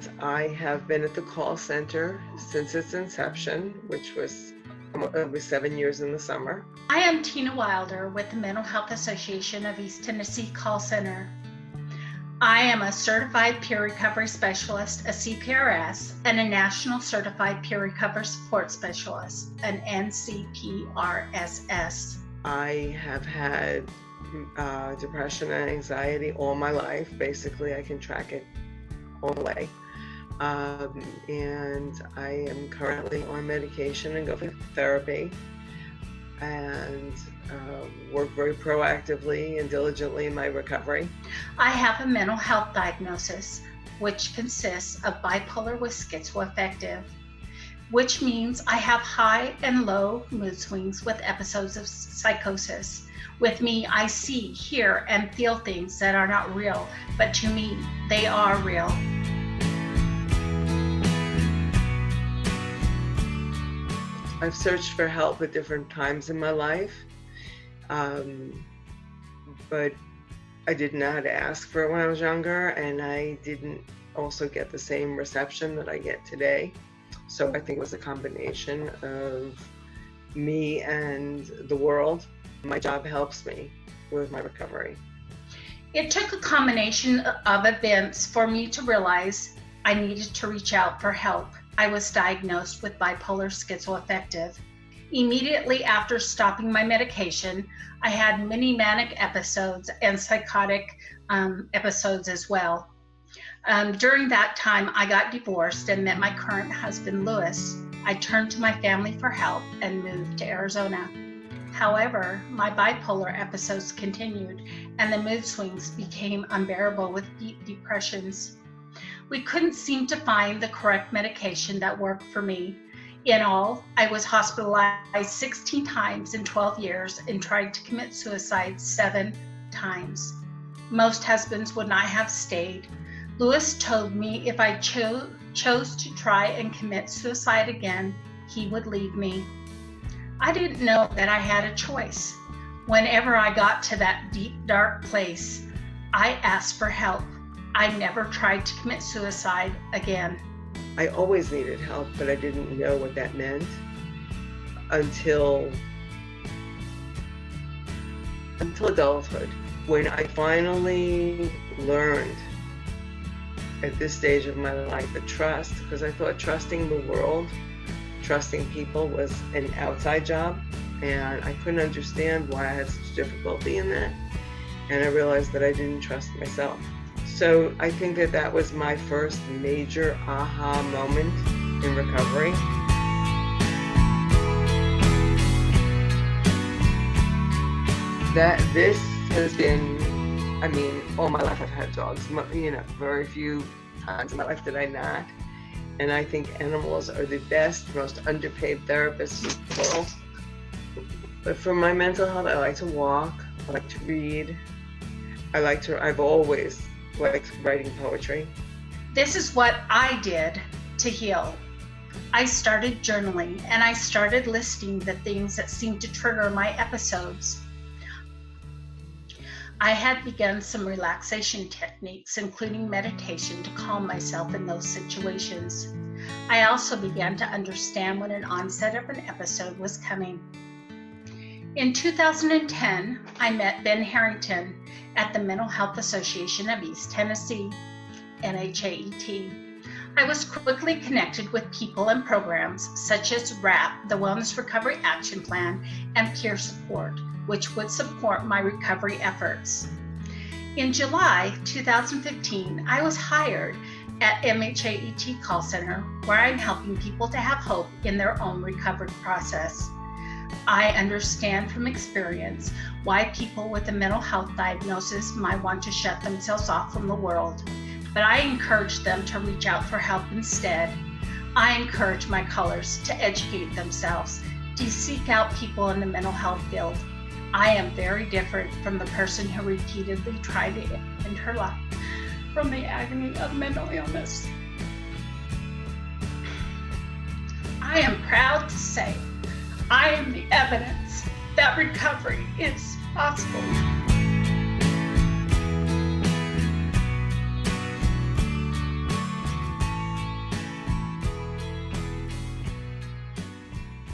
and I have been at the call center since its inception, which was 7 years in the summer. I am Tina Wilder with the Mental Health Association of East Tennessee Call Center. I am a Certified Peer Recovery Specialist, a CPRS, and a National Certified Peer Recovery Support Specialist, an NCPRSS. I have had depression and anxiety all my life. Basically, I can track it all the way. And I am currently on medication and go for therapy, and work very proactively and diligently in my recovery. I have a mental health diagnosis, which consists of bipolar with schizoaffective, which means I have high and low mood swings with episodes of psychosis. With me, I see, hear, and feel things that are not real, but to me, they are real. I've searched for help at different times in my life, but I didn't know how to ask for it when I was younger, and I didn't also get the same reception that I get today. So I think it was a combination of me and the world. My job helps me with my recovery. It took a combination of events for me to realize I needed to reach out for help. I was diagnosed with bipolar schizoaffective. Immediately after stopping my medication, I had many manic episodes and psychotic episodes as well. During that time, I got divorced and met my current husband, Louis. I turned to my family for help and moved to Arizona. However, my bipolar episodes continued and the mood swings became unbearable with deep depressions. We couldn't seem to find the correct medication that worked for me. In all, I was hospitalized 16 times in 12 years and tried to commit suicide 7 times. Most husbands would not have stayed. Louis told me if I chose to try and commit suicide again, he would leave me. I didn't know that I had a choice. Whenever I got to that deep, dark place, I asked for help. I never tried to commit suicide again. I always needed help, but I didn't know what that meant until adulthood, when I finally learned at this stage of my life the trust, because I thought trusting the world, trusting people was an outside job, and I couldn't understand why I had such difficulty in that. And I realized that I didn't trust myself. So I think that that was my first major aha moment in recovery. That this has been, all my life I've had dogs. Very few times in my life did I not. And I think animals are the best, most underpaid therapists in the world. But for my mental health, I like to walk, I like to read, I've always liked writing poetry. This is what I did to heal. I started journaling and I started listing the things that seemed to trigger my episodes. I had begun some relaxation techniques, including meditation, to calm myself in those situations. I also began to understand when an onset of an episode was coming. In 2010, I met Ben Harrington at the Mental Health Association of East Tennessee, NHAET. I was quickly connected with people and programs such as WRAP, the Wellness Recovery Action Plan, and peer support, which would support my recovery efforts. In July 2015, I was hired at MHAET Call Center, where I'm helping people to have hope in their own recovery process. I understand from experience why people with a mental health diagnosis might want to shut themselves off from the world, but I encourage them to reach out for help instead. I encourage my callers to educate themselves, to seek out people in the mental health field. I am very different from the person who repeatedly tried to end her life from the agony of mental illness. I am proud to say I am the evidence that recovery is possible.